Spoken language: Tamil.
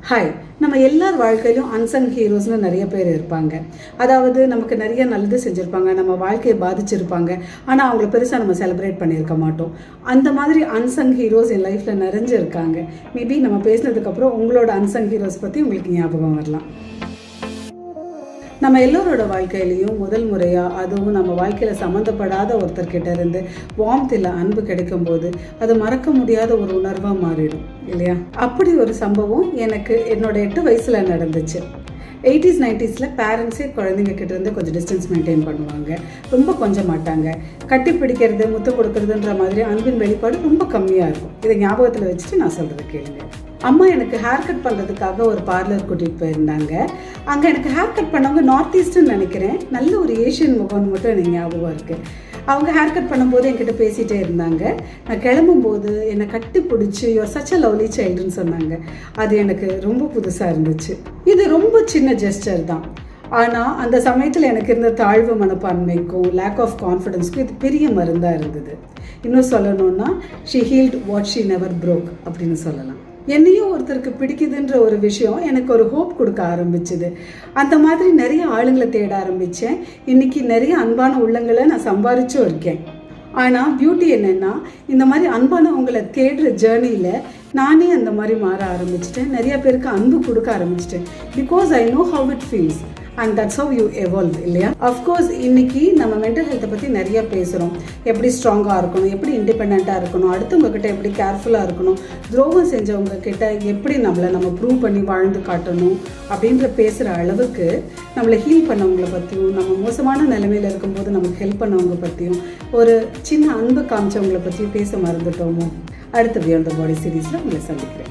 ஹாய், நம்ம எல்லார் வாழ்க்கையிலும் அன்சங் ஹீரோஸ்னு நிறைய பேர் இருப்பாங்க. அதாவது நமக்கு நிறைய நல்லது செஞ்சுருப்பாங்க, நம்ம வாழ்க்கையை பாதிச்சிருப்பாங்க. ஆனால் அவங்கள பெருசாக நம்ம செலிப்ரேட் பண்ணியிருக்க மாட்டோம். அந்த மாதிரி அன்சங் ஹீரோஸ் என் லைஃப்பில் நிறைஞ்சு இருக்காங்க. மேபி நம்ம பேசினதுக்கப்புறம் உங்களோட அன்சங் ஹீரோஸ் பற்றி உங்களுக்கு ஞாபகம் வரலாம். நம்ம எல்லோரோட வாழ்க்கையிலையும் முதல் முறையாக, அதுவும் நம்ம வாழ்க்கையில் சம்மந்தப்படாத ஒருத்தர்கிட்ட இருந்து வார்ம்த்தில் அன்பு கிடைக்கும்போது அது மறக்க முடியாத ஒரு உணர்வாக மாறிடும் இல்லையா? அப்படி ஒரு சம்பவம் எனக்கு என்னோட 8 வயசில் நடந்துச்சு. 80s 90s பேரண்ட்ஸே குழந்தைங்க கிட்ட இருந்து கொஞ்சம் டிஸ்டன்ஸ் மெயின்டைன் பண்ணுவாங்க, ரொம்ப கொஞ்சம் மாட்டாங்க. கட்டி பிடிக்கிறது, முத்தம் கொடுக்கறதுன்ற மாதிரி அன்பின் வெளிப்பாடு ரொம்ப கம்மியாக இருக்கும். இதை ஞாபகத்தில் வச்சுட்டு நான் சொல்கிறது கேளுங்க. அம்மா எனக்கு ஹேர் கட் பண்ணுறதுக்காக ஒரு பார்லர் கூட்டிகிட்டு போயிருந்தாங்க. அங்கே எனக்கு ஹேர் கட் பண்ணவங்க நார்த் ஈஸ்ட்னு நினைக்கிறேன். நல்ல ஒரு ஏஷியன் முகம்னு மட்டும் எனக்கு ஞாபகம் இருக்குது. அவங்க ஹேர் கட் பண்ணும்போது என்கிட்ட பேசிகிட்டே இருந்தாங்க. நான் கிளம்பும்போது என்னை கட்டி பிடிச்சி யுவர் சச் அ லவ்லி சைல்டுன்னு சொன்னாங்க. அது எனக்கு ரொம்ப புதுசாக இருந்துச்சு. இது ரொம்ப சின்ன ஜெஸ்டர் தான். ஆனால் அந்த சமயத்தில் எனக்கு இருந்த தாழ்வு மனப்பான்மைக்கும் லேக் ஆஃப் கான்ஃபிடென்ஸ்க்கும் இது பெரிய மருந்தாக இருந்தது. இன்னும் சொல்லணும்னா she healed what she never broke அப்படின்னு சொல்லலாம். என்னையும் ஒருத்தருக்கு பிடிக்குதுன்ற ஒரு விஷயம் எனக்கு ஒரு ஹோப் கொடுக்க ஆரம்பிச்சுது. அந்த மாதிரி நிறைய ஆளுங்களை தேட ஆரம்பித்தேன். இன்றைக்கி நிறைய அன்பான உள்ளங்களை நான் சம்பாரிச்சும் இருக்கேன். ஆனால் பியூட்டி என்னென்னா, இந்த மாதிரி அன்பானவங்களை தேடுற ஜேர்னியில் நானே அந்த மாதிரி மாற ஆரம்பிச்சிட்டேன். நிறைய பேருக்கு அன்பு கொடுக்க ஆரம்பிச்சிட்டேன். Because I know how it feels and that's how you evolve இல்லையா? அஃப்கோர்ஸ் இன்னைக்கு நம்ம மென்டல் ஹெல்த்தை பற்றி நிறைய பேசுகிறோம். எப்படி ஸ்ட்ராங்காக இருக்கணும், எப்படி இண்டிபெண்ட்டாக இருக்கணும், அடுத்தவங்க கிட்ட எப்படி கேர்ஃபுல்லாக இருக்கணும், துரோகம் செஞ்சவங்க கிட்ட எப்படி நம்ம ப்ரூவ் பண்ணி வாழ்ந்து காட்டணும் அப்படின்ற பேசுகிற அளவுக்கு நம்மளை ஹீல் பண்ணவங்களை பற்றியும், நம்ம மோசமான நிலைமையில் இருக்கும்போது நமக்கு ஹெல்ப் பண்ணவங்க பற்றியும், ஒரு சின்ன அன்பு காமிச்சவங்களை பற்றியும் பேச மறந்துட்டோமோ? அடுத்த பியாண்ட் தி பாடி சீரீஸில் உங்களை சந்திக்கிறேன்.